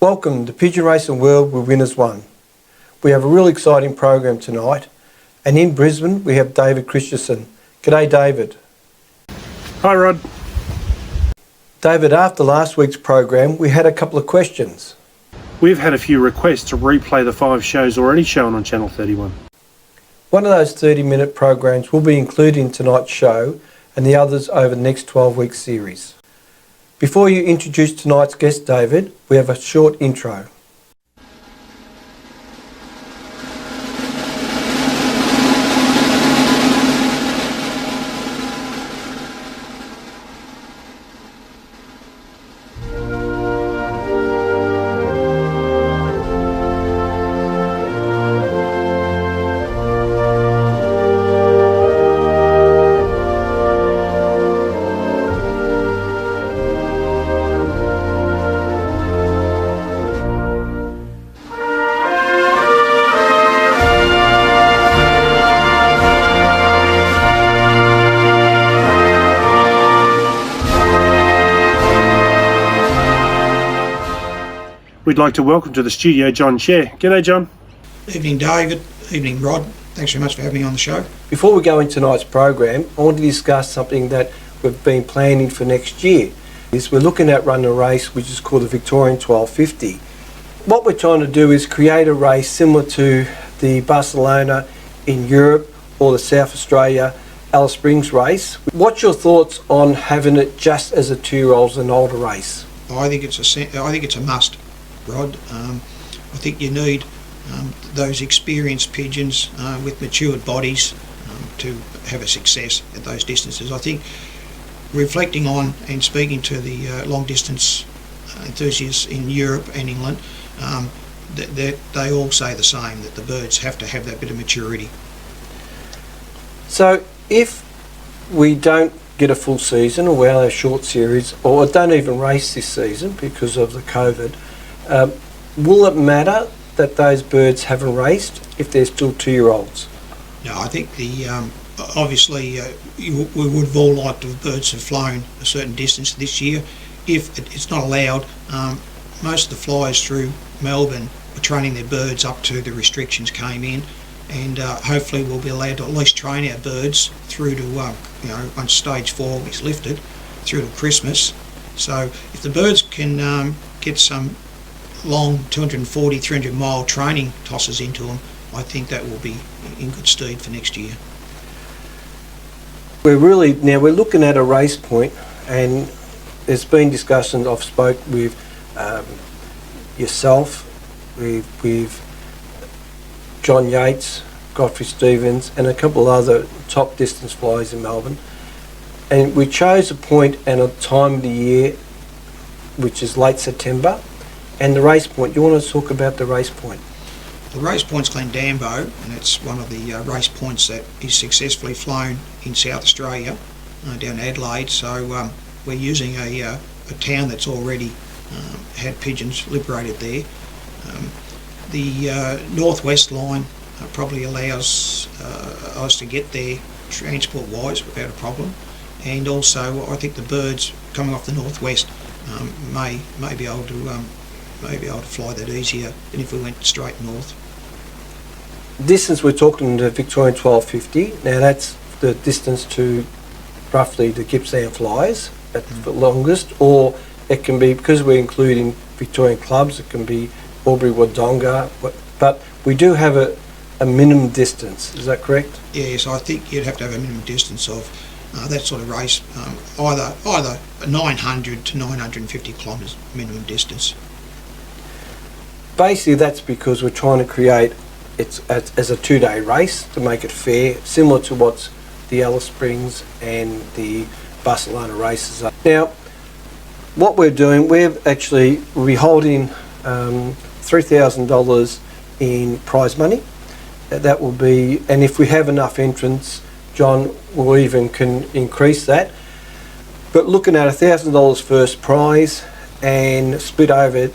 Welcome to Pigeon Racing World with Winners1. We have a really exciting program tonight, and in Brisbane we have David Christensen. G'day David. Hi Rod. David, after last week's program we had a couple of questions. We've had a few requests to replay the 5 shows already shown on Channel 31. One of those 30-minute programs will be included in tonight's show and the others over the next 12-week series. Before you introduce tonight's guest, David, we have a short intro. We'd like to welcome to the studio John Chair. G'day John. Evening David, evening Rod. Thanks very much for having me on the show. Before we go into tonight's program, I want to discuss something that we've been planning for next year. We're looking at running a race which is called the Victorian 1250. What we're trying to do is create a race similar to the Barcelona in Europe or the South Australia Alice Springs race. What's your thoughts on having it just as a 2-year-olds and older race? I think it's a must, Rod. I think you need those experienced pigeons with matured bodies to have a success at those distances. I think reflecting on and speaking to the long distance enthusiasts in Europe and England, they all say the same, that the birds have to have that bit of maturity. So if we don't get a full season, or we have a short series, or don't even race this season because of the COVID, will it matter that those birds haven't raced if they're still 2-year-olds? No, I think obviously we would have all liked to have birds have flown a certain distance this year. If it's not allowed, most of the flyers through Melbourne were training their birds up to the restrictions came in, and hopefully we'll be allowed to at least train our birds through to once stage 4 is lifted through to Christmas. So if the birds can get some long 240, 300 mile training tosses into them, I think that will be in good stead for next year. We're looking at a race point, and there's been discussions. I've spoke with yourself, with John Yates, Godfrey Stevens and a couple of other top distance flyers in Melbourne, and we chose a point and a time of the year which is late September, and the race point. You want to talk about the race point? The race point's Glendambo, and it's one of the race points that is successfully flown in South Australia, down Adelaide. So we're using a town that's already had pigeons liberated there. The northwest line probably allows us to get there transport-wise without a problem, and also I think the birds coming off the northwest may be able to fly that easier than if we went straight north. Distance we're talking the Victorian 1250. Now that's the distance to roughly the Gippsland flyers at the longest, or it can be, because we're including Victorian clubs, it can be Albury Wodonga, but we do have a minimum distance. Is that correct? Yes, I think you'd have to have a minimum distance of that sort of race, either 900 to 950 kilometres minimum distance. Basically that's because we're trying to create it as a 2-day race to make it fair, similar to what's the Alice Springs and the Barcelona races are. Now what we're doing, we'll be holding $3,000 in prize money. That will be, and if we have enough entrants, John will even can increase that. But looking at $1,000 first prize and split over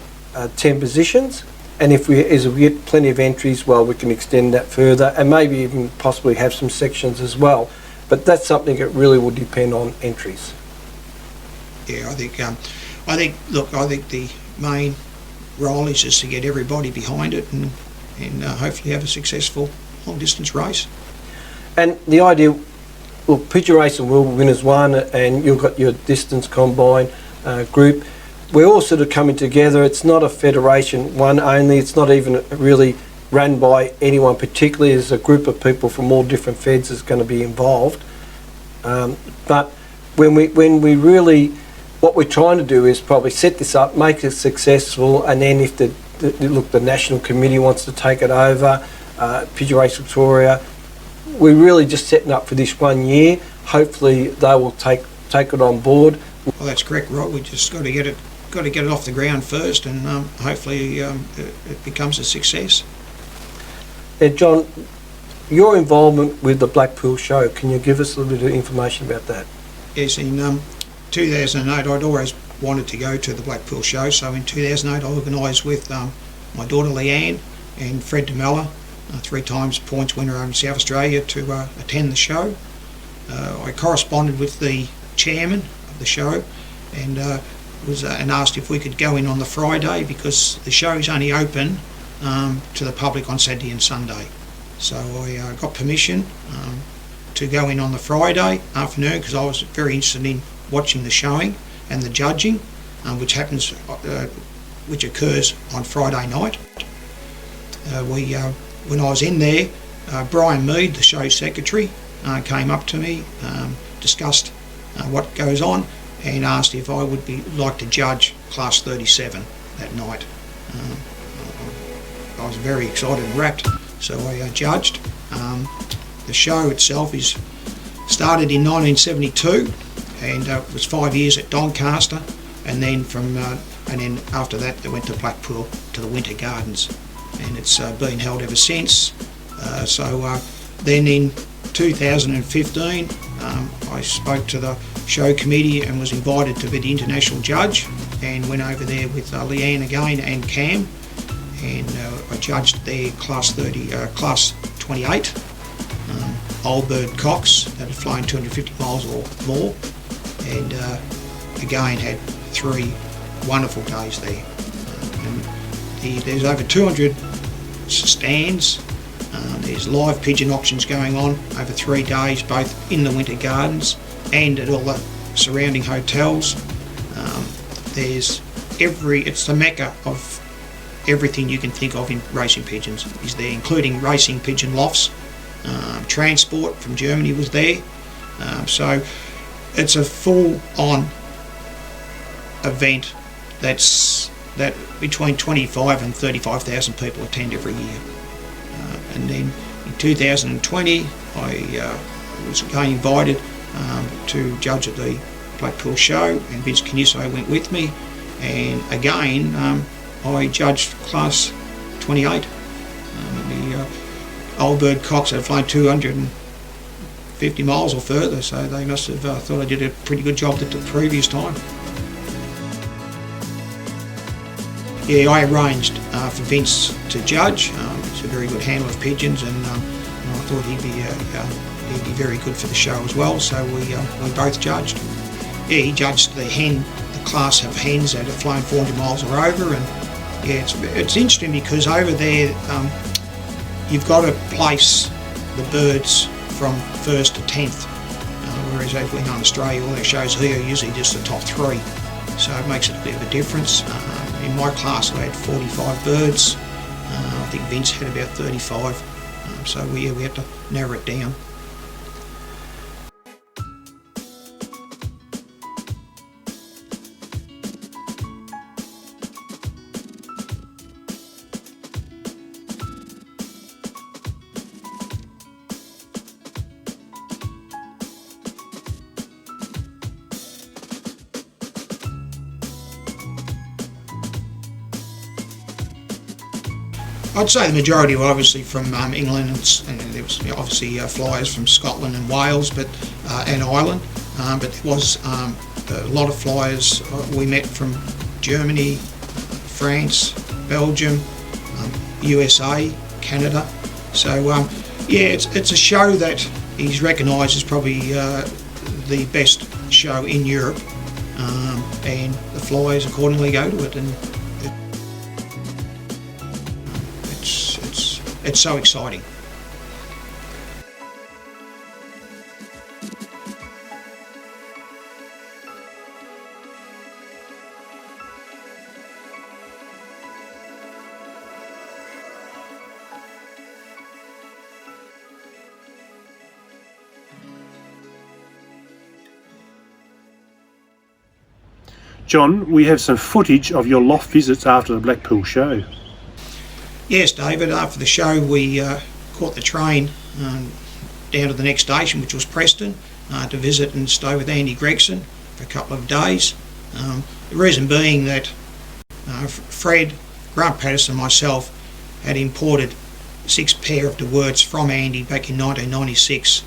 10 positions, and if we get plenty of entries, well, we can extend that further and maybe even possibly have some sections as well. But that's something that really will depend on entries. Yeah, I think the main Riley's is to get everybody behind it and hopefully have a successful long distance race. And the idea, well, Pigeon Racing World, Winners1, and you've got your distance combine group. We're all sort of coming together. It's not a federation one only. It's not even really run by anyone particularly. There's a group of people from all different feds that's going to be involved. But when we really, what we're trying to do is probably set this up, make it successful, and then if the national committee wants to take it over, Pigeon Racing Victoria, we're really just setting up for this 1 year. Hopefully they will take it on board. Well, that's correct, Rod. We just got to get it off the ground first, and hopefully it becomes a success. John, your involvement with the Blackpool show, can you give us a little bit of information about that? Yes, in 2008 I'd always wanted to go to the Blackpool show, so in 2008 I organised with my daughter Leanne and Fred DeMella, 3 times points winner over in South Australia, to attend the show. I corresponded with the chairman of the show and asked if we could go in on the Friday, because the show is only open to the public on Saturday and Sunday. So I got permission to go in on the Friday afternoon, because I was very interested in watching the showing and the judging, which occurs on Friday night. When I was in there, Brian Mead, the show secretary, came up to me, discussed what goes on, and asked if I would like to judge Class 37 that night. I was very excited and rapt, so I judged. The show itself started in 1972, and it was 5 years at Doncaster, and then after that they went to Blackpool to the Winter Gardens, and it's been held ever since. Then in 2015 I spoke to the show committee and was invited to be the international judge, and went over there with Leanne again and Cam, and I judged their class 28 old bird cocks that had flown 250 miles or more, and again had 3 wonderful days there. There's over 200 stands. There's live pigeon auctions going on over 3 days, both in the Winter Gardens and at all the surrounding hotels. It's the mecca of everything you can think of in racing pigeons is there, including racing pigeon lofts. Transport from Germany was there. So it's a full-on event that between 25 and 35,000 people attend every year. And then in 2020 I was again invited to judge at the Blackpool show, and Vince Canuso went with me, and again I judged class 28. The old bird cocks had flown 250 miles or further, so they must have thought I did a pretty good job the previous time. Yeah, I arranged for Vince to judge. He's a very good handler of pigeons, and I thought he'd be very good for the show as well. So we both judged. Yeah, he judged the class of hens that have flown 400 miles or over, and yeah, it's interesting because over there you've got to place the birds from 1st to 10th, whereas over in Australia all their shows here are usually just the top 3. So it makes it a bit of a difference. In my class I had 45 birds. I think Vince had about 35. So we had to narrow it down. I'd say the majority were obviously from England, and there was obviously flyers from Scotland and Wales, and Ireland, but there was a lot of flyers we met from Germany, France, Belgium, USA, Canada. So yeah, it's a show that is recognised as probably the best show in Europe, and the flyers accordingly go to it. And it's so exciting. John, we have some footage of your loft visits after the Blackpool show. Yes, David, after the show we caught the train down to the next station, which was Preston, to visit and stay with Andy Gregson for a couple of days. The reason being that Fred, Grant Patterson and myself had imported 6 pair of DeWerts from Andy back in 1996.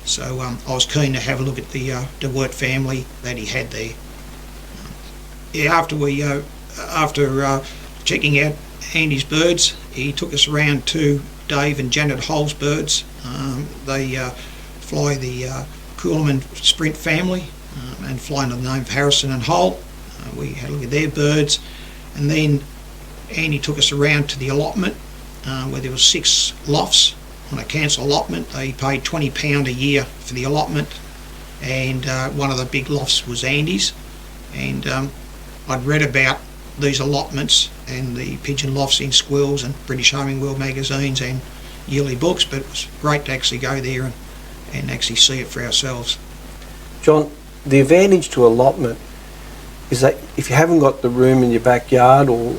So I was keen to have a look at the DeWert family that he had there. After checking out Andy's birds, he took us around to Dave and Janet Hull's birds. They fly the Coolman Sprint family and fly under the name of Harrison and Hull. We had a look at their birds, and then Andy took us around to the allotment where there were 6 lofts on a council allotment. They paid £20 a year for the allotment, and one of the big lofts was Andy's. And I'd read about these allotments and the pigeon lofts in Squirrels and British Homing World magazines and yearly books, but it was great to actually go there and actually see it for ourselves. John, the advantage to allotment is that if you haven't got the room in your backyard, or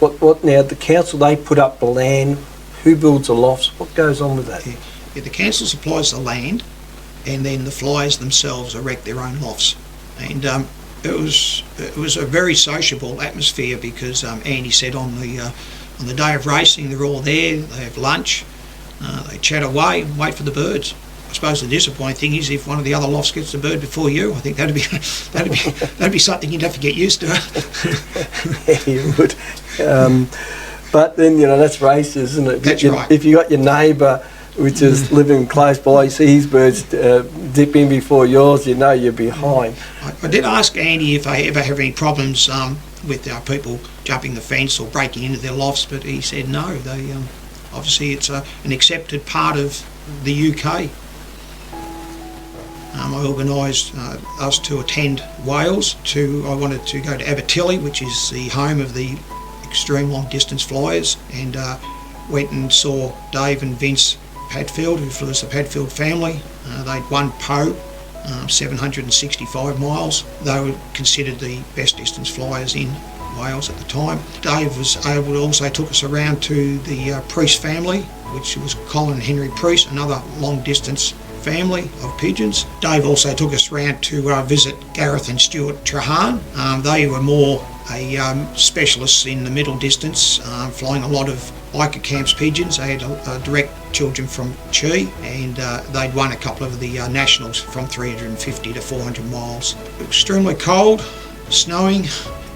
what now, the council, they put up the land, who builds the lofts, what goes on with that? Yeah, the council supplies the land, and then the flyers themselves erect their own lofts. And it was a very sociable atmosphere, because Andy said on the day of racing they're all there, they have lunch, they chat away and wait for the birds. I suppose the disappointing thing is if one of the other lofts gets the bird before you. I think that'd be something you'd have to get used to. Yeah, you would. But then, that's races, isn't it? That's right. If you got your neighbour, which is living close by, you see his birds dip in before yours, you're behind. I did ask Andy if they ever have any problems with people jumping the fence or breaking into their lofts, but he said no. They obviously it's an accepted part of the UK. I organised us to attend Wales. I wanted to go to Abertilly, which is the home of the extreme long distance flyers, and went and saw Dave and Vince Padfield, who flew as the Padfield family. They'd won Poe, 765 miles. They were considered the best distance flyers in Wales at the time. Dave was able to also took us around to the Priest family, which was Colin and Henry Priest, another long distance family of pigeons. Dave also took us around to visit Gareth and Stuart Trahan. They were more specialists in the middle distance, flying a lot of biker camps pigeons. They had direct children from Chi, and they'd won a couple of the nationals from 350 to 400 miles. It was extremely cold, snowing.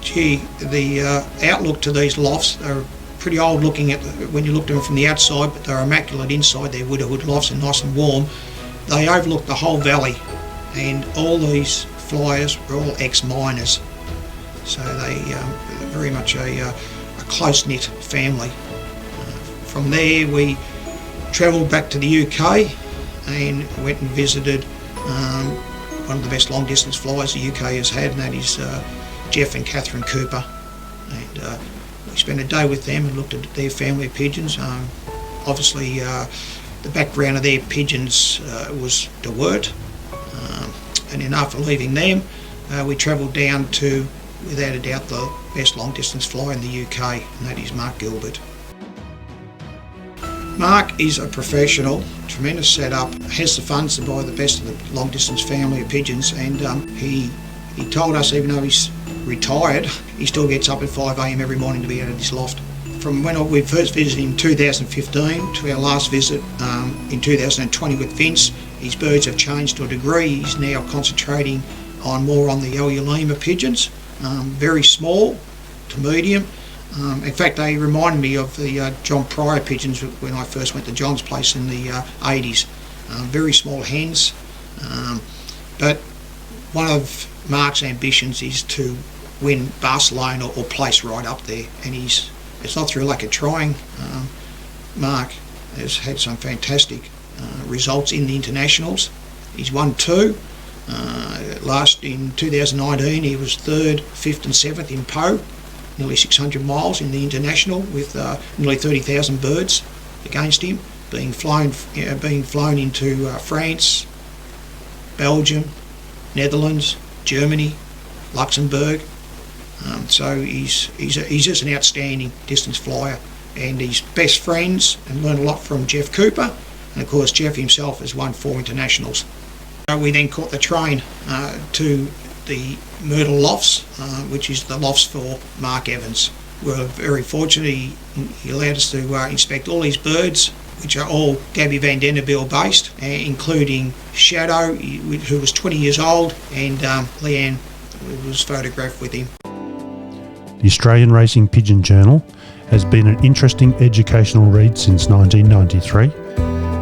Gee, the outlook to these lofts, they were pretty old looking when you looked at them from the outside, but they were immaculate inside. They're widowwood lofts and nice and warm. They overlooked the whole valley, and all these flyers were all ex-miners, so they very much a close-knit family. From there we travelled back to the UK and went and visited one of the best long-distance flyers the UK has had, and that is Jeff and Catherine Cooper. And we spent a day with them and looked at their family of pigeons. Obviously the background of their pigeons was DeWert, and then after leaving them we travelled down to, without a doubt, the best long distance flyer in the UK, and that is Mark Gilbert. Mark is a professional, tremendous setup, has the funds to buy the best of the long distance family of pigeons, and he told us, even though he's retired, he still gets up at 5 AM every morning to be out of his loft. From when we first visited him in 2015 to our last visit in 2020 with Vince, his birds have changed to a degree. He's now concentrating more on the Elulema pigeons, very small to medium. In fact, they reminded me of the John Pryor pigeons when I first went to John's place in the 80s. Very small hens, but one of Mark's ambitions is to win Barcelona or place right up there, and it's not through lack of trying. Mark has had some fantastic results in the internationals. He's won 2. In 2019 he was 3rd, 5th and 7th in Pau, nearly 600 miles in the international, with nearly 30,000 birds against him, being flown into France, Belgium, Netherlands, Germany, Luxembourg. So he's just an outstanding distance flyer, and he's best friends and learned a lot from Jeff Cooper, and of course Jeff himself has won 4 internationals. We then caught the train to the Myrtle Lofts, which is the lofts for Mark Evans. We're very fortunate he allowed us to inspect all these birds, which are all Gabby Van Denderbilt based, including Shadow, who was 20 years old, and Leanne, who was photographed with him. The Australian Racing Pigeon Journal has been an interesting educational read since 1993,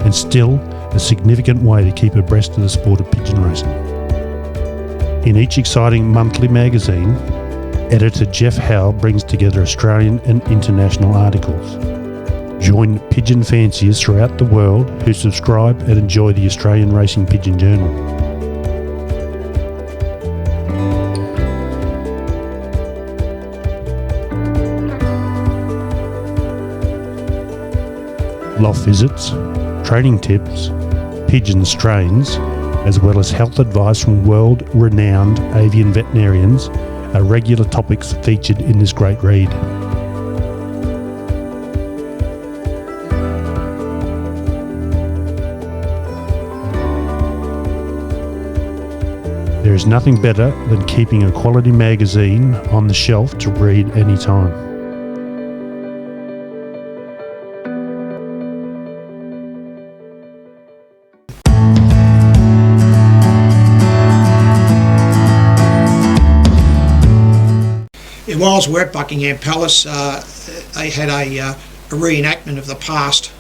and still a significant way to keep abreast of the sport of pigeon racing. In each exciting monthly magazine, editor Jeff Howe brings together Australian and international articles. Join pigeon fanciers throughout the world who subscribe and enjoy the Australian Racing Pigeon Journal. Loft visits, training tips, pigeon strains, as well as health advice from world-renowned avian veterinarians are regular topics featured in this great read. There is nothing better than keeping a quality magazine on the shelf to read any time. Whilst we're at Buckingham Palace, they had a reenactment of the past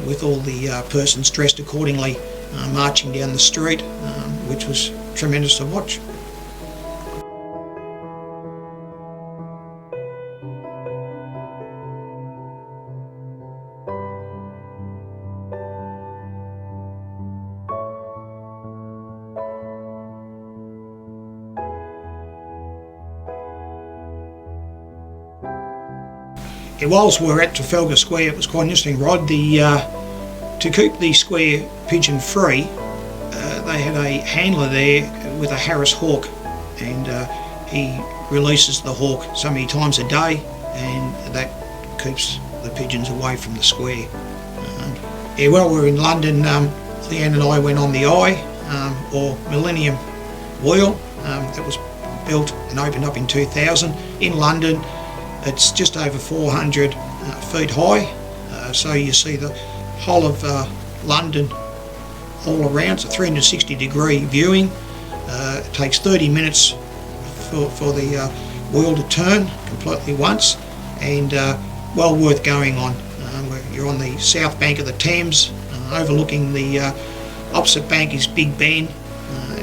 with all the persons dressed accordingly marching down the street, which was tremendous to watch. Whilst we were at Trafalgar Square, it was quite an interesting ride. To keep the square pigeon free, they had a handler there with a Harris hawk, and he releases the hawk so many times a day, and that keeps the pigeons away from the square. While we were in London, Leanne and I went on the Eye, or Millennium Wheel, that was built and opened up in 2000 in London. It's just over 400 feet high, so you see the whole of London all around. It's a 360 degree viewing. It takes 30 minutes for the wheel to turn completely once, and well worth going on. You're on the south bank of the Thames, overlooking the opposite bank is Big Ben,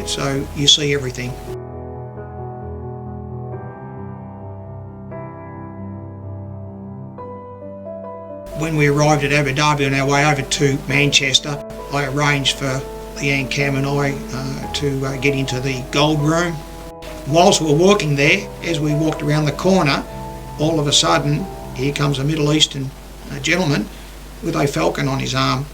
so you see everything. When we arrived at Abu Dhabi on our way over to Manchester, I arranged for Leanne, Cam and I to get into the gold room. Whilst we were walking there, as we walked around the corner, all of a sudden here comes a Middle Eastern gentleman with a falcon on his arm.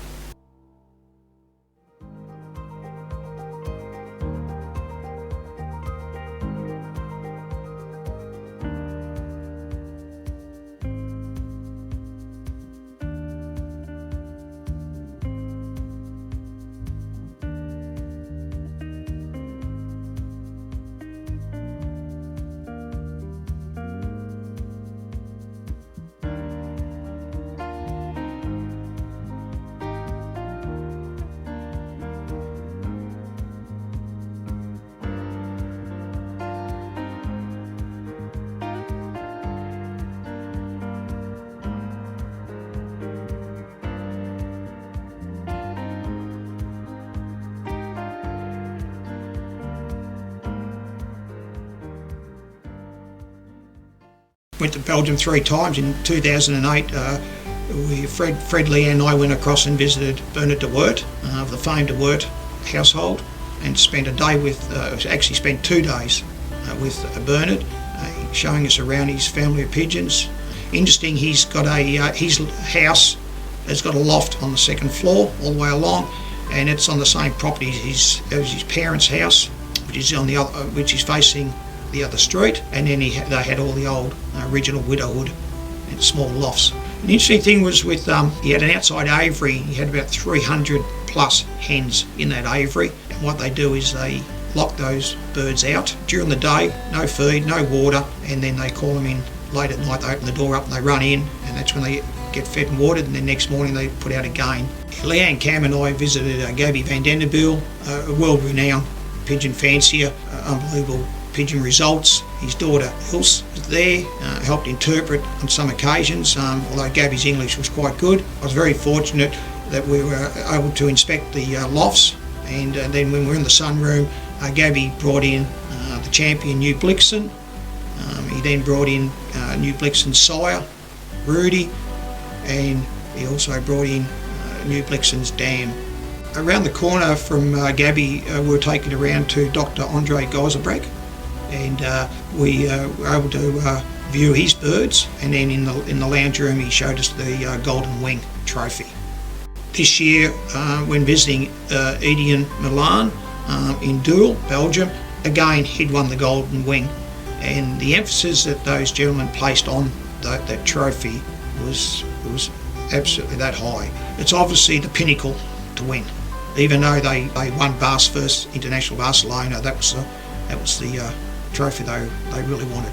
Went to Belgium 3 times. In 2008 Fred, Leanne and I went across and visited Bernard de Weert of the famed de Weert household, and spent a day with, actually spent 2 days with Bernard, showing us around his family of pigeons. Interesting, he's got his house has got a loft on the 2nd floor all the way along, and it's on the same property as his parents' house, which is on the other, which is facing the other street. And then they had all the old original widowhood and small lofts. An interesting thing was with he had an outside aviary. He had about 300 plus hens in that aviary, and what they do is they lock those birds out during the day, no feed, no water, and then they call them in late at night. They open the door up and they run in, and that's when they get fed and watered, and then next morning they put out again. Leanne Cam and I visited Gabby van Denderbiel, a world-renowned pigeon fancier, unbelievable pigeon results. His daughter Ilse was there, helped interpret on some occasions, although Gabby's English was quite good. I was very fortunate that we were able to inspect the lofts, and then when we were in the sunroom, Gabby brought in the champion New Blixen. He then brought in New Blixen's sire, Rudy, and he also brought in New Blixen's dam. Around the corner from Gabby, we were taken around to Dr. Andre Geiselbrecht, and we were able to view his birds, and then in the lounge room he showed us the Golden Wing trophy. This year, when visiting Edian Milan in Doel, Belgium, again he'd won the Golden Wing, and the emphasis that those gentlemen placed on that trophy was absolutely that high. It's obviously the pinnacle to win. Even though they won Bass first, International Barcelona, that was the trophy they really wanted.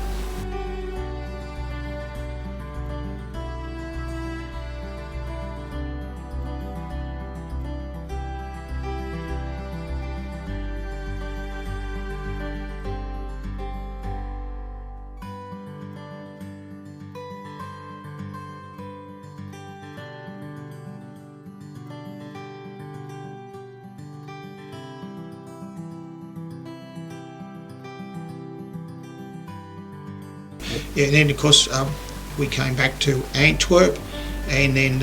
Yeah, and then of course we came back to Antwerp, and then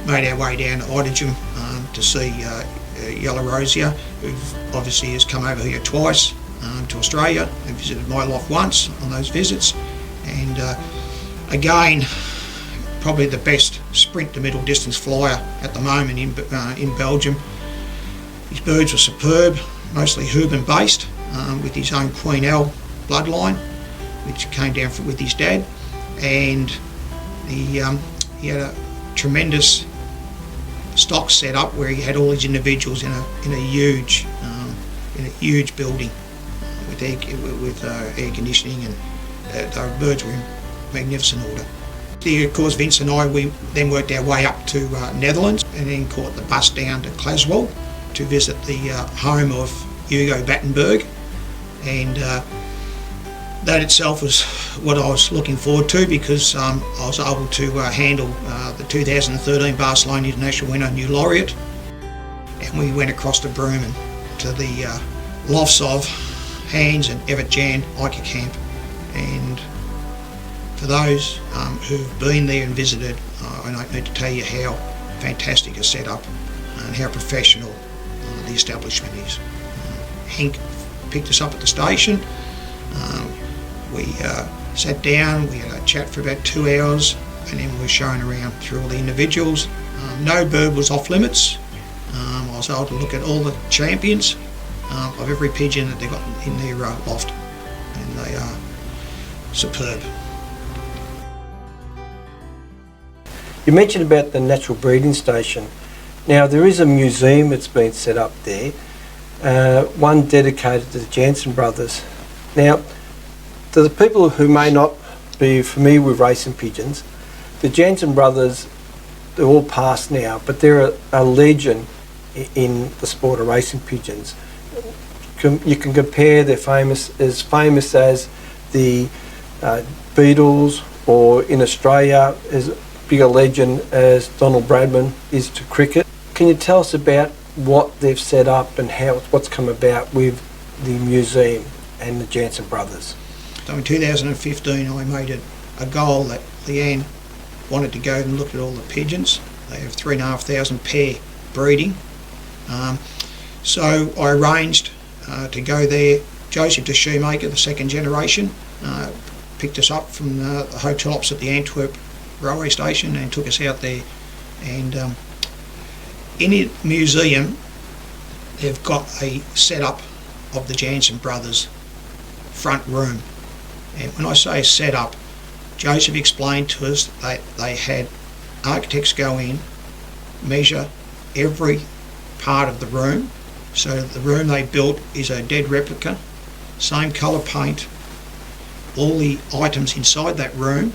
made our way down to Oudegem to see Yellow Rosier, who obviously has come over here twice to Australia and visited my loft once on those visits. And again, probably the best sprint to middle distance flyer at the moment in Belgium. His birds were superb, mostly Huben based, with his own Queen L bloodline, which came down with his dad, and he had a tremendous stock set up where he had all his individuals in a huge building with air conditioning, and the birds were in magnificent order. Of course, Vince and I, we then worked our way up to Netherlands, and then caught the bus down to Claswell to visit the home of Hugo Battenberg, and that itself was what I was looking forward to, because I was able to handle the 2013 Barcelona International winner, New Laureate, and we went across to Bremen to the lofts of Hans and Evert Jan Iker Camp. And for those who've been there and visited, I don't need to tell you how fantastic a setup and how professional the establishment is. Henk picked us up at the station. We sat down, we had a chat for about 2 hours, and then we were shown around through all the individuals. No bird was off limits. I was able to look at all the champions of every pigeon that they got in their loft, and they are superb. You mentioned about the natural breeding station. Now there is a museum that's been set up there, one dedicated to the Janssen brothers. Now, to the people who may not be familiar with racing pigeons, the Janssen brothers, they're all past now, but they're a legend in the sport of racing pigeons. You can compare, they're famous as the Beatles, or in Australia as big a legend as Donald Bradman is to cricket. Can you tell us about what they've set up and what's come about with the museum and the Janssen brothers? So in 2015 I made a goal that Leanne wanted to go and look at all the pigeons. They have 3,500 pair breeding. So I arranged to go there. Joseph the shoemaker, the second generation, picked us up from the hotel opposite the Antwerp railway station and took us out there. And in the museum, they've got a setup of the Janssen brothers' front room. And when I say setup, Joseph explained to us that they had architects go in, measure every part of the room. So the room they built is a dead replica, same colour paint. All the items inside that room,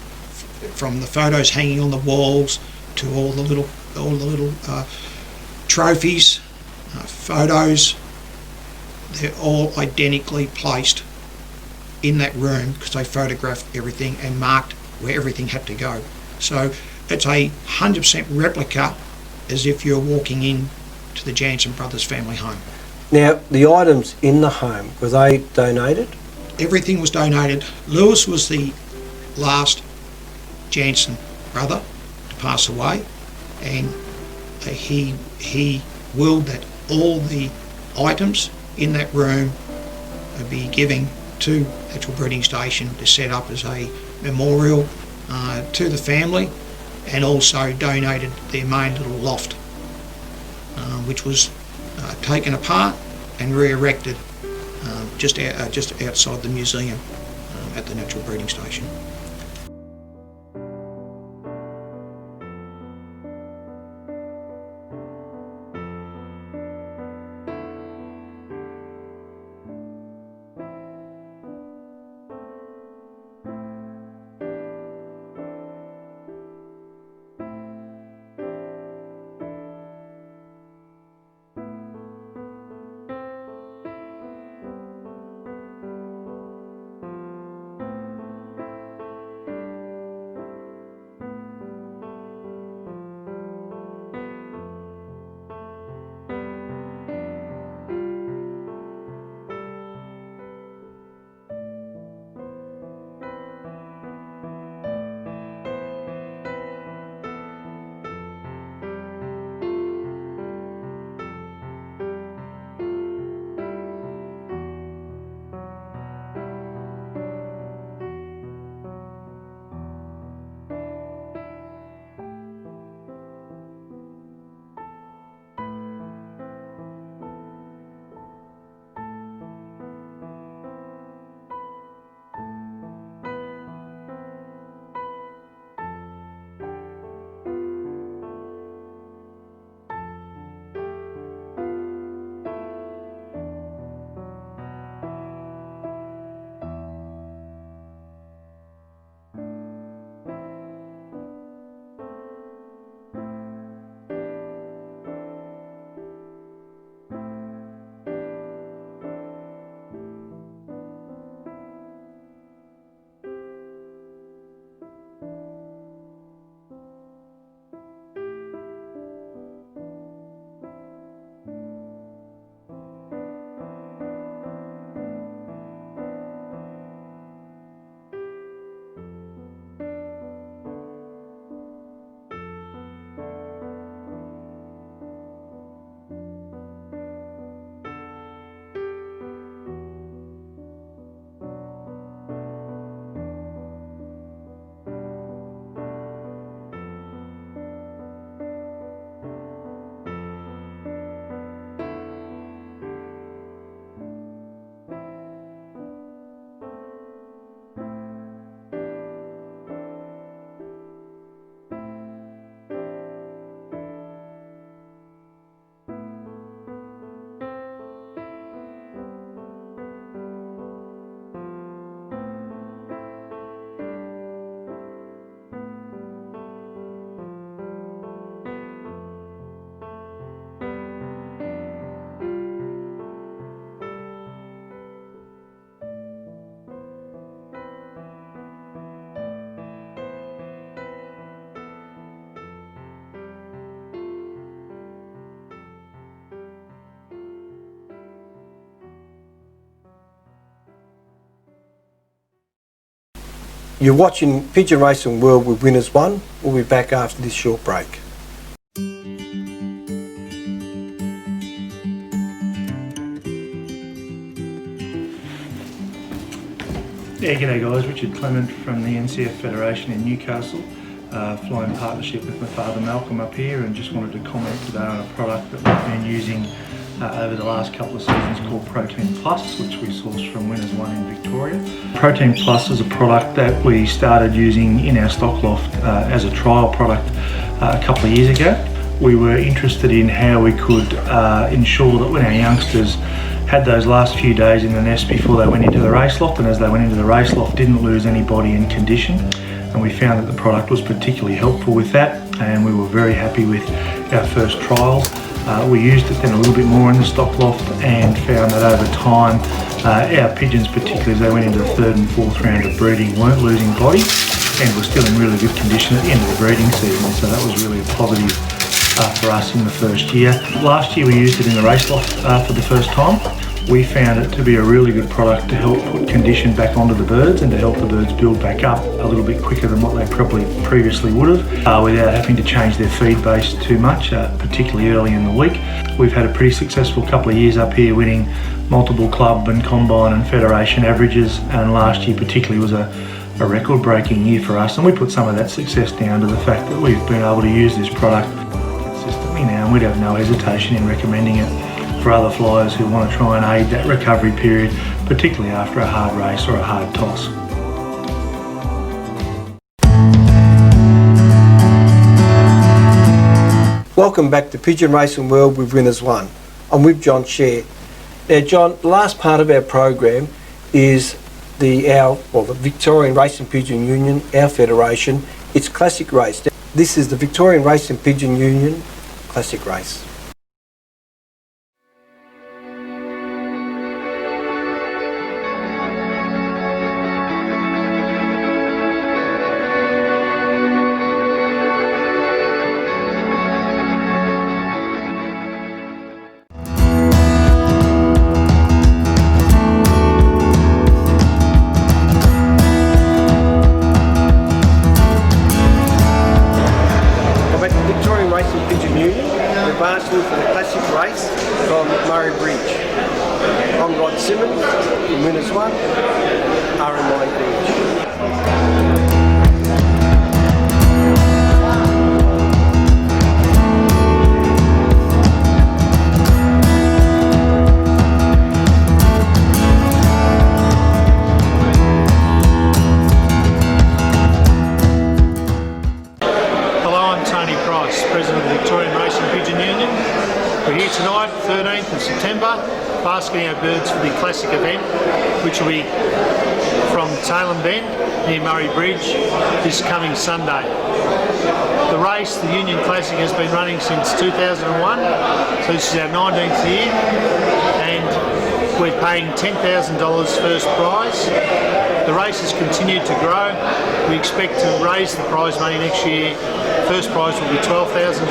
from the photos hanging on the walls to all the little trophies, photos, they're all identically placed in that room because they photographed everything and marked where everything had to go. So it's a 100% replica, as if you're walking in to the Janssen brothers' family home. Now, the items in the home, were they donated? Everything was donated. Lewis was the last Janssen brother to pass away, and he willed that all the items in that room would be given to the actual breeding station to set up as a memorial to the family, and also donated their main little loft, which was taken apart and re-erected just outside the museum at the natural breeding station. You're watching Pigeon Racing World with Winners1. We'll be back after this short break. Yeah, g'day guys, Richard Clement from the NCF Federation in Newcastle, flying partnership with my father Malcolm up here, and just wanted to comment today on a product that we've been using over the last couple of seasons called Protein Plus, which we sourced from Winners1 in Victoria. Protein Plus is a product that we started using in our stock loft as a trial product a couple of years ago. We were interested in how we could ensure that when our youngsters had those last few days in the nest before they went into the race loft, and as they went into the race loft didn't lose any body and condition, and we found that the product was particularly helpful with that, and we were very happy with our first trial. We used it then a little bit more in the stock loft and found that over time our pigeons, particularly as they went into the third and fourth round of breeding, weren't losing body and were still in really good condition at the end of the breeding season, so that was really a positive for us in the first year. Last year we used it in the race loft for the first time. We found it to be a really good product to help put condition back onto the birds and to help the birds build back up a little bit quicker than what they probably previously would have, without having to change their feed base too much, particularly early in the week. We've had a pretty successful couple of years up here, winning multiple club and combine and federation averages, and last year particularly was a record-breaking year for us, and we put some of that success down to the fact that we've been able to use this product consistently now, and we'd have no hesitation in recommending it for other flyers who want to try and aid that recovery period, particularly after a hard race or a hard toss. Welcome back to Pigeon Racing World with Winners1. I'm with John Share. Now John, the last part of our program is the Victorian Racing Pigeon Union, our federation, its classic race. This is the Victorian Racing Pigeon Union classic race. Advancing for the classic race from Murray Bridge. I'm Simmons from Winners1, RMI Bridge. President of the Victorian Racing Pigeon Union. We're here tonight, 13th of September, basking our birds for the classic event, which will be from Tailem Bend near Murray Bridge this coming Sunday. The race, the Union Classic, has been running since 2001, so this is our 19th year, and we're paying $10,000 first prize. The race has continued to grow. We expect to raise the prize money next year. First prize will be $12,000.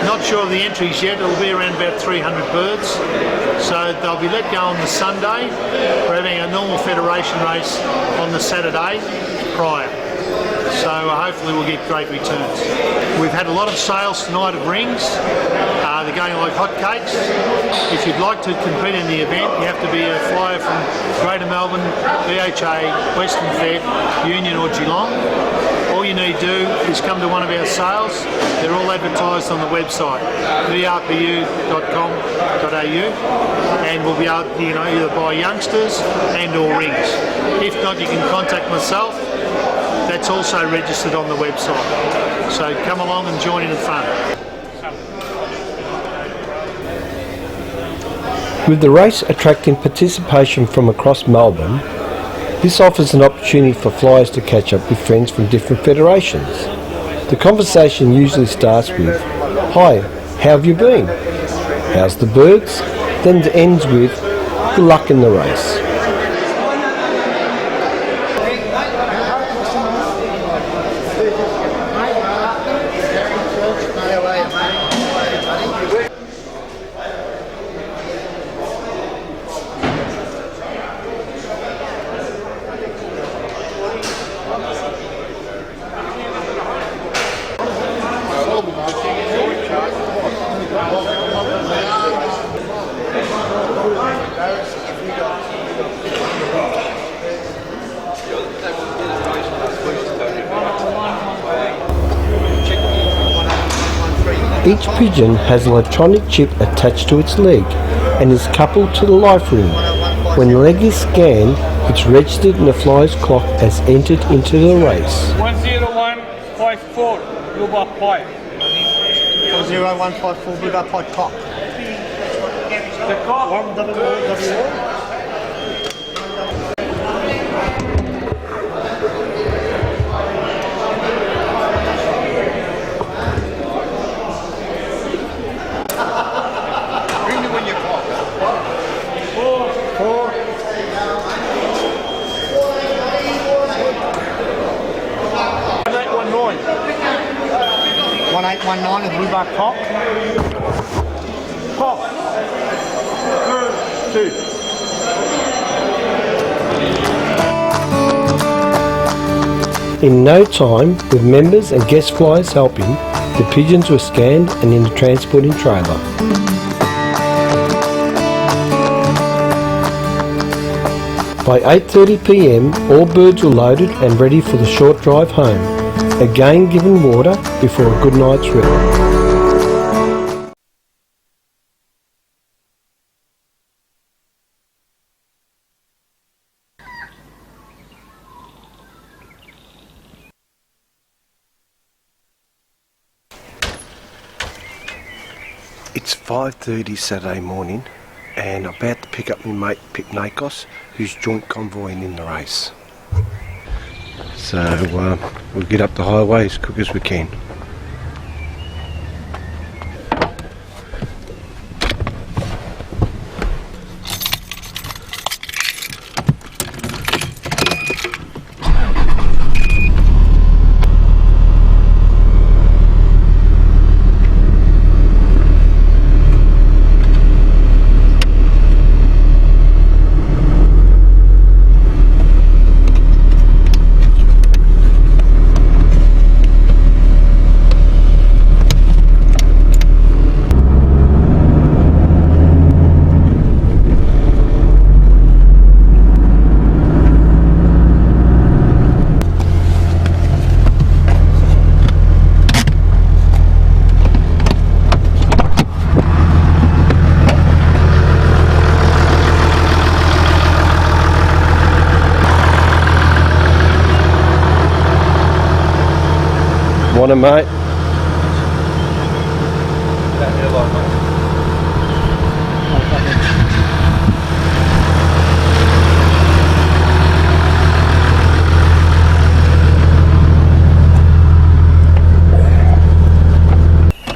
Not sure of the entries yet. It'll be around about 300 birds. So they'll be let go on the Sunday. We're having a normal federation race on the Saturday prior. So hopefully we'll get great returns. We've had a lot of sales tonight of rings. They're going like hotcakes. If you'd like to compete in the event, you have to be a flyer from Greater Melbourne, BHA, Western Fed, Union or Geelong. All you need to do is come to one of our sales. They're all advertised on the website, VRPU.com.au, and we'll be able to either buy youngsters and or rings. If not, you can contact myself. That's also registered on the website. So come along and join in the fun. With the race attracting participation from across Melbourne, this offers an opportunity for flyers to catch up with friends from different federations. The conversation usually starts with, "Hi, how have you been? How's the birds?" Then it ends with, "Good luck in the race." Each pigeon has an electronic chip attached to its leg and is coupled to the life ring. When the leg is scanned, it's registered in the flyer's clock as entered into the race. 10154, Blue Bar Point. 10154 Blue Bar Point clock. The clock. 100. One Blue Bar cock. Cock. 2. In no time, with members and guest flyers helping, the pigeons were scanned and in the transporting trailer. By 8:30 p.m, all birds were loaded and ready for the short drive home, again given water before a good night's rest. It's 5:30 Saturday morning and I'm about to pick up my mate Pip Nakos, who's joint convoying in the race. So we'll get up the highway as quick as we can. Morning, mate.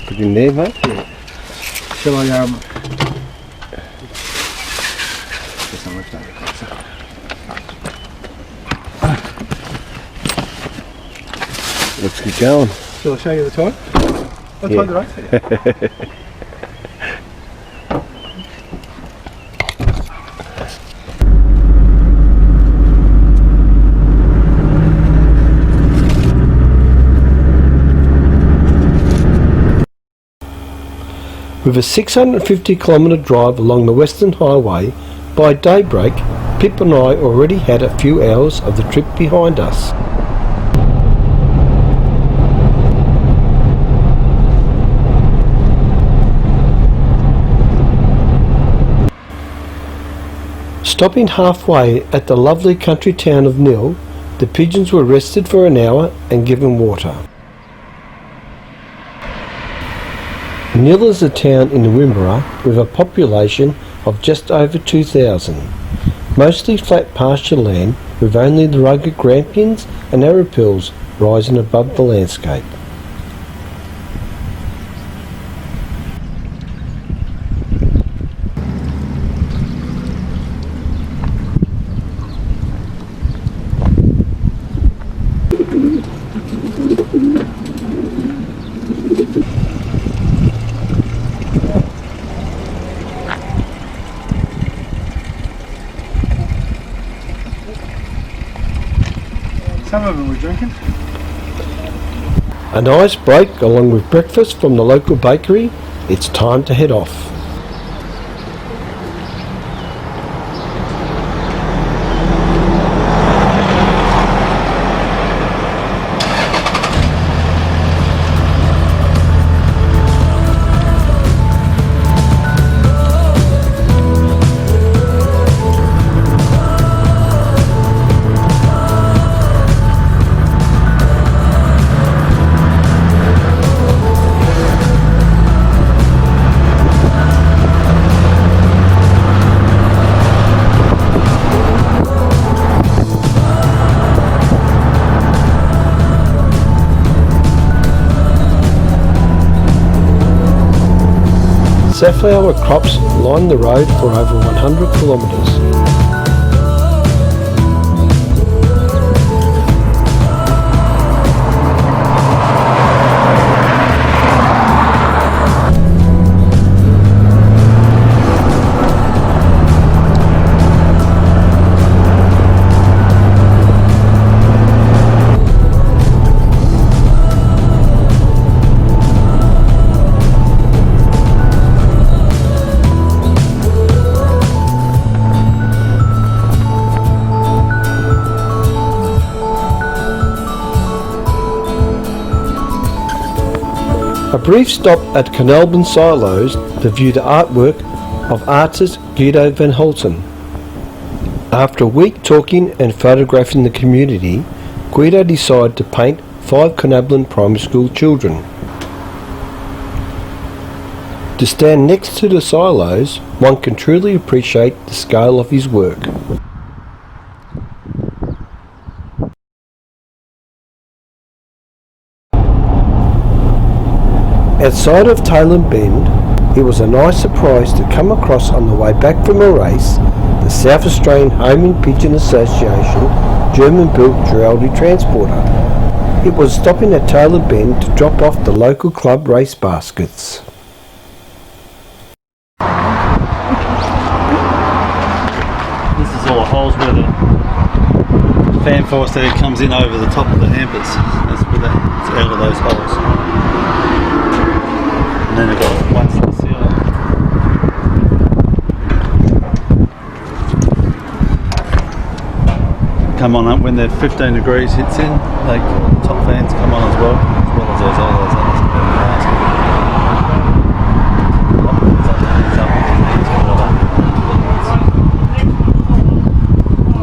Put in there, mate. Shall I Let's get going. Shall I show you the time? What time did I say? With a 650 kilometre drive along the Western Highway, by daybreak, Pip and I already had a few hours of the trip behind us. Stopping halfway at the lovely country town of Nil, the pigeons were rested for an hour and given water. Nil is a town in Wimmera with a population of just over 2,000, mostly flat pasture land with only the rugged grampians and arapils rising above the landscape. Some of them were drinking. A nice break along with breakfast from the local bakery. It's time to head off. Safflower crops line the road for over 100 kilometres. A brief stop at Canalbin Silos to view the artwork of artist Guido van Holten. After a week talking and photographing the community, Guido decided to paint 5 Canalbin primary school children. To stand next to the silos, one can truly appreciate the scale of his work. Outside of Tailem Bend, it was a nice surprise to come across on the way back from a race the South Australian Homing Pigeon Association German-built Giraldi transporter. It was stopping at Tailem Bend to drop off the local club race baskets. This is all the holes where the fan force there comes in over the top of the hampers. That's where it's out of those holes. And then they've got one slot sealer. Come on up when the 15 degrees hits in, like top fans come on as well as those others.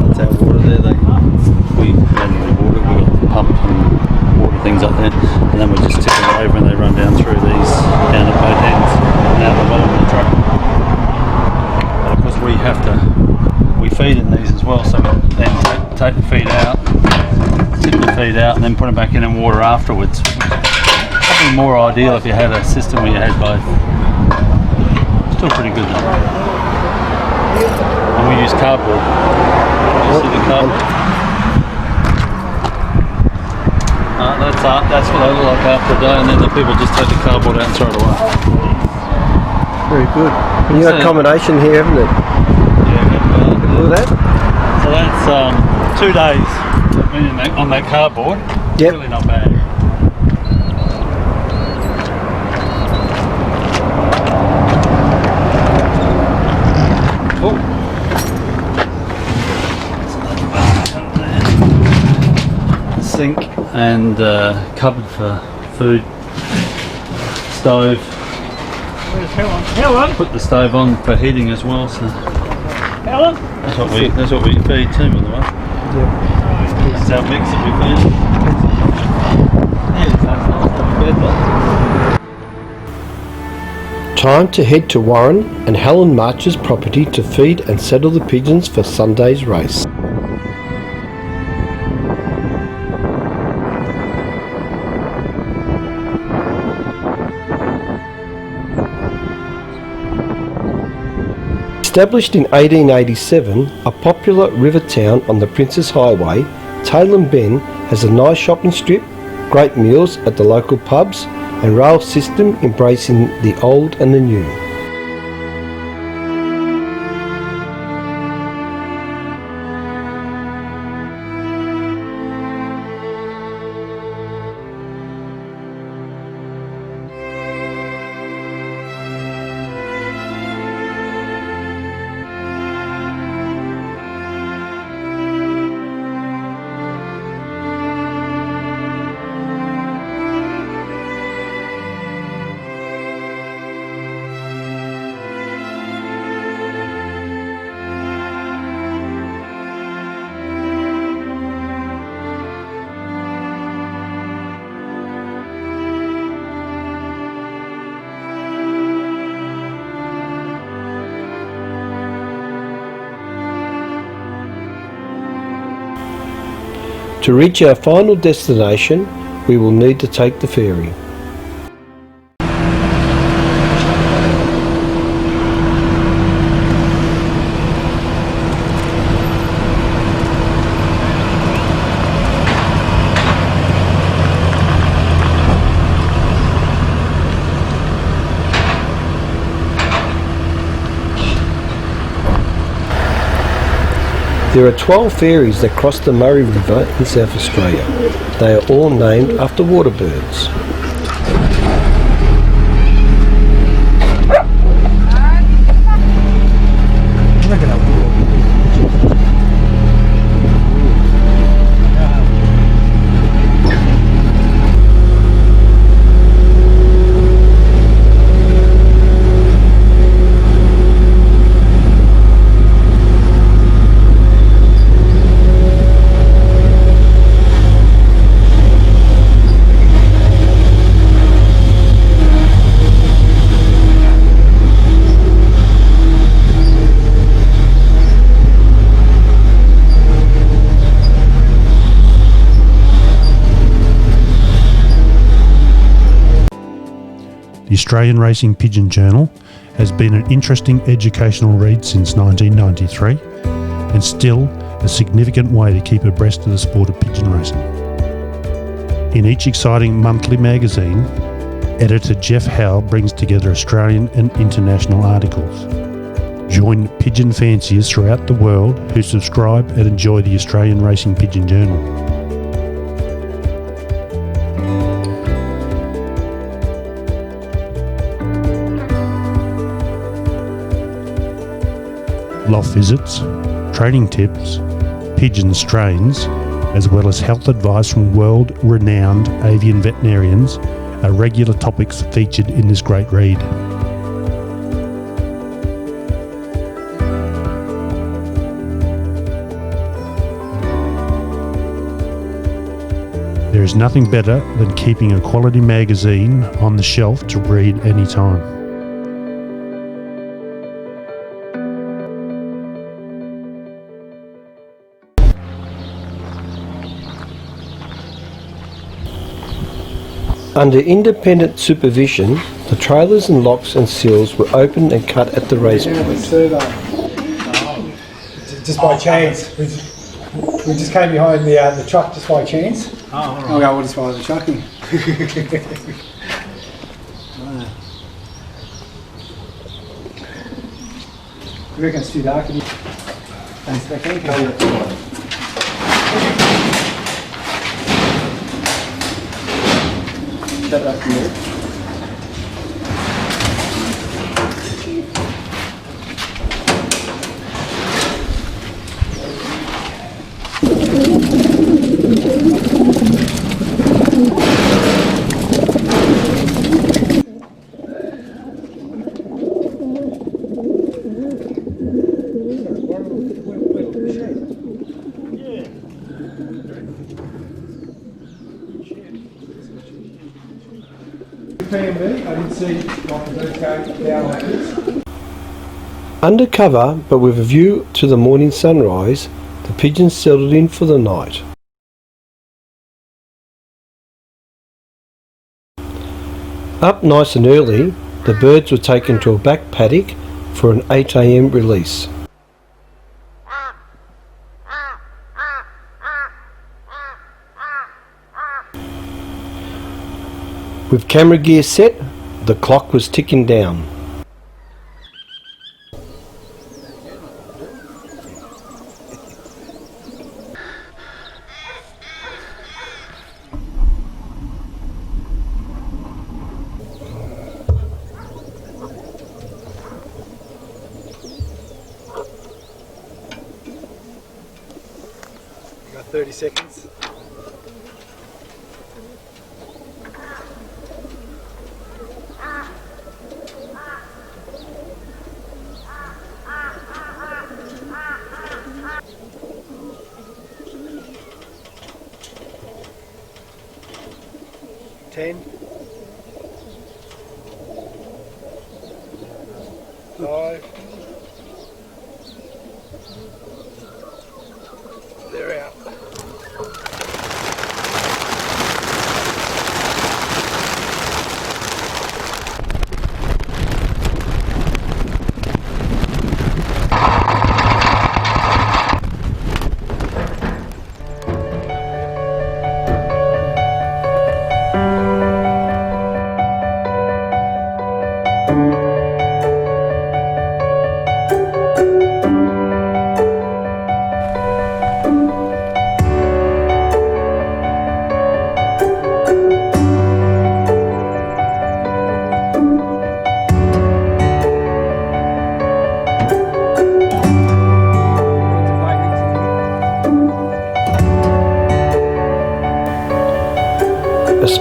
That's our water there. We manually water, we've got the pump and water things up there, and then we just tip them over and they run down through these, down at both ends and out the bottom of the truck. But of course we feed in these as well, so we then take the feed out, tip the feed out and then put them back in and water afterwards. Probably more ideal if you had a system where you had both. Still pretty good though. And we use cardboard. You see the cardboard? That's what they look like after a day, and then the people just take the cardboard out and throw it away. Very good. And you got a combination here, haven't it? Yeah, Look at that. so that's 2 days on that cardboard. Yep. Really not bad. Oh. Sink and cupboard for food, stove. Helen? Put the stove on for heating as well. So Helen? that's what we feed too, by the way. That's our mix that we feed. Yeah, that's not bad. Time to head to Warren and Helen March's property to feed and settle the pigeons for Sunday's race. Established in 1887, a popular river town on the Princess Highway, Tailem Bend has a nice shopping strip, great meals at the local pubs, and rail system embracing the old and the new. To reach our final destination, we will need to take the ferry. There are 12 ferries that cross the Murray River in South Australia. They are all named after water birds. The Australian Racing Pigeon Journal has been an interesting educational read since 1993 and still a significant way to keep abreast of the sport of pigeon racing. In each exciting monthly magazine, editor Jeff Howe brings together Australian and international articles. Join pigeon fanciers throughout the world who subscribe and enjoy the Australian Racing Pigeon Journal. Loft visits, training tips, pigeon strains, as well as health advice from world-renowned avian veterinarians are regular topics featured in this great read. There is nothing better than keeping a quality magazine on the shelf to read anytime. Under independent supervision, the trailers and locks and seals were opened and cut at the race point. Just by chance. We just came behind the truck just by chance. Oh, all right. We'll just follow the trucking. I reckon it's too dark. Thanks, Becky. Shut up here. PMB, I didn't see like the bird go down like this. Under cover, but with a view to the morning sunrise, the pigeons settled in for the night. Up nice and early, the birds were taken to a back paddock for an 8 AM release. With camera gear set, the clock was ticking down. You got 30 seconds. Ten. 5. They're out.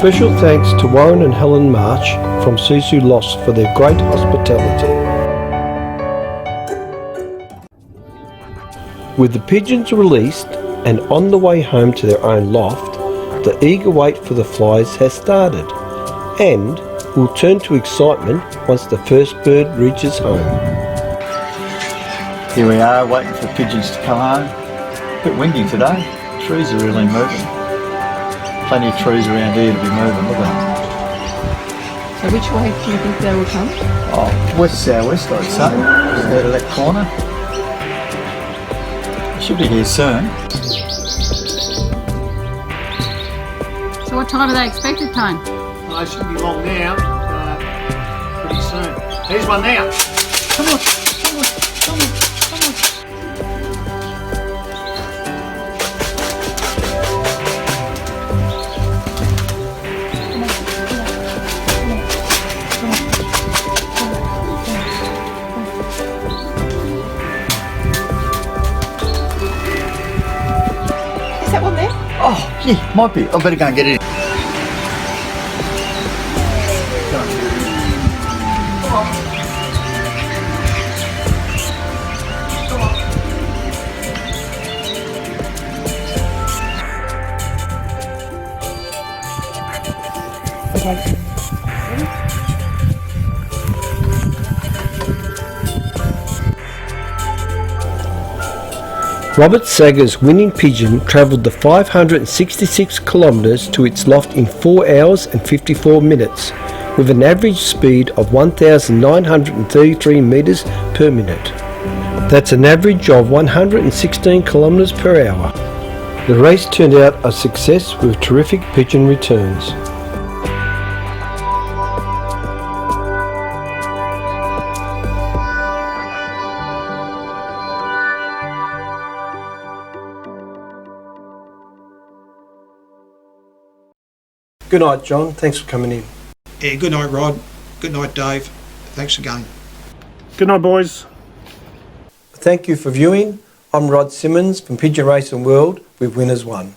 Special thanks to Warren and Helen March from Sisu Lost for their great hospitality. With the pigeons released and on the way home to their own loft, the eager wait for the flies has started, and will turn to excitement once the first bird reaches home. Here we are waiting for pigeons to come home. A bit windy today, trees are really moving. Plenty of trees around here to be moving, look at them. So which way do you think they will come? Oh, west-southwest I'd say, just out of that corner. Should be here soon. So what time are they expected, Tone? They shouldn't be long now, pretty soon. Here's one now. Come on, come on, come on, come on. Is that one there? Oh, yeah, might be. I better go and get it. Robert Sager's winning pigeon travelled the 566 kilometres to its loft in 4 hours and 54 minutes, with an average speed of 1,933 metres per minute. That's an average of 116 kilometres per hour. The race turned out a success with terrific pigeon returns. Good night, John. Thanks for coming in. Yeah, good night, Rod. Good night, Dave. Thanks again. Good night, boys. Thank you for viewing. I'm Rod Simmons from Pigeon Racing World with Winners1.